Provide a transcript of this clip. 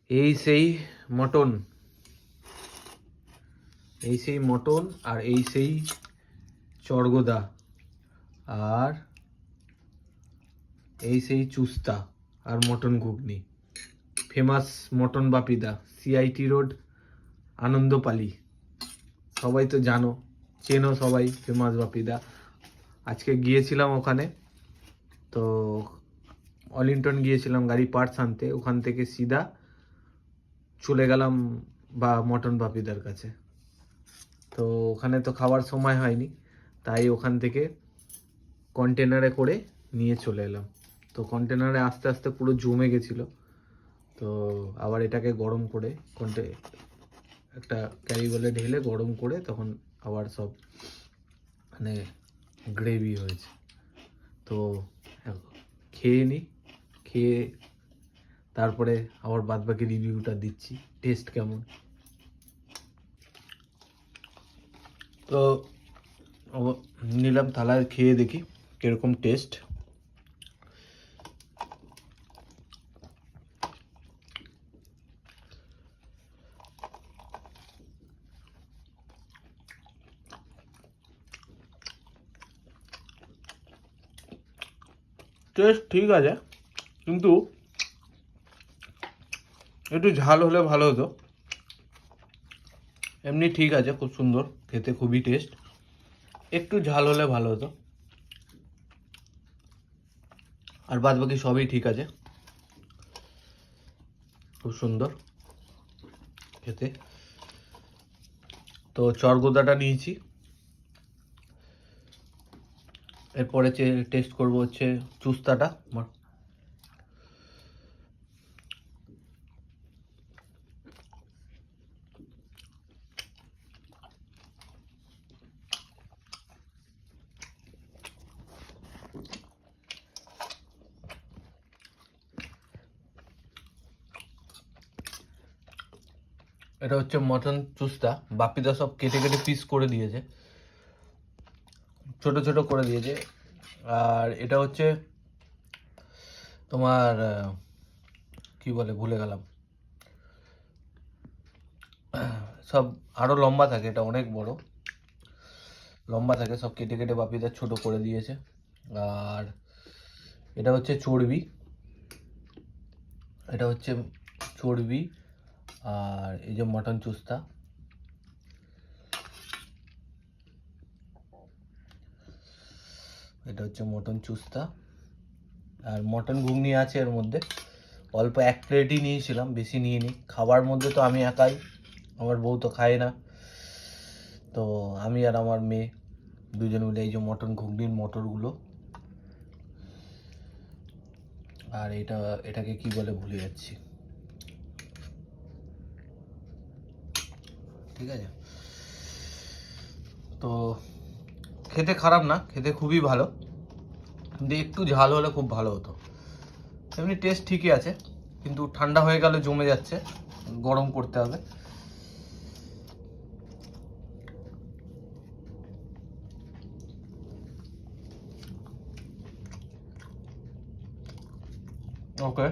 এই সেই মটন, এই সেই মটন আর এই সেই চড়গোদা আর এই সেই চুস্তা আর মটন ঘুগনি। ফেমাস মটন বাপিদা, সিআইটি রোড, আনন্দপালি। সবাই তো জানো, চেনো সবাই ফেমাস বাপিদা। আজকে গিয়েছিলাম ওখানে, তো অলিন্টন গিয়েছিলাম গাড়ি পার্টস আনতে, ওখান থেকে সিধা চলে গেলাম বা মটন বাপিদার কাছে। তো ওখানে তো খাওয়ার সময় হয়নি, তাই ওখান থেকে কন্টেনারে করে নিয়ে চলে এলাম। তো কন্টেনারে আস্তে আস্তে পুরো জমে গেছিলো, তো আবার এটাকে গরম করে একটা ক্যারি বলে ঢেলে গরম করে তখন আবার সব মানে গ্রেভি হয়েছে। তো খেয়ে নিই, খেয়ে তারপরে আবার বাদবাকি রিভিউটা দিচ্ছি টেস্ট কেমন। তো নিলাম থালায়, খেয়ে দেখি কিরকম টেস্ট। টেস্ট ঠিক আছে, কিন্তু একটু ঝাল হলে ভালো হতো। এমনি ঠিক আছে, খুব সুন্দর খেতে, খুবই টেস্ট। একটু ঝাল হলে ভালো হতো, আর বাদ বাকি সবই ঠিক আছে, খুব সুন্দর খেতে। তো চড়গোদাটা নিয়েছি, এরপরে টেস্ট করব হচ্ছে চুস্তাটা। এটা হচ্ছে মটন চুস্তা, বাপিদা সব কেটে কেটে পিস করে দিয়েছে, ছোট ছোট করে দিয়েছে। আর এটা হচ্ছে তোমার কি বলে ভুলে গেলাম, সব আরো লম্বা থাকে, এটা অনেক বড় লম্বা থাকে, সব কেটে কেটে বাপিদা ছোট করে দিয়েছে। আর এটা হচ্ছে চর্বি, এটা হচ্ছে চর্বি। আর এই যে মটন চুস্তা, এটা হচ্ছে মটন চুস্তা। আর মটন ঘুগনি আছে এর মধ্যে, অল্প এক প্লেটই নিয়েছিলাম, বেশি নিয়ে নিই। খাবার মধ্যে তো আমি একাই, আমার বউ তো খায় না, তো আমি আর আমার মেয়ে দুজন মিলে এই যে মটন ঘুগনির মটরগুলো। আর এটাকে কি বলে ভুলে যাচ্ছি, ঠিক আছে। তো খেতে খারাপ না, খেতে খুবই ভালো, কিন্তু একটু ঝাল হলে খুব ভালো হতো। এমনি টেস্ট ঠিকই আছে, কিন্তু ঠান্ডা হয়ে গেলে জমে যাচ্ছে, গরম করতে হবে। ওকে।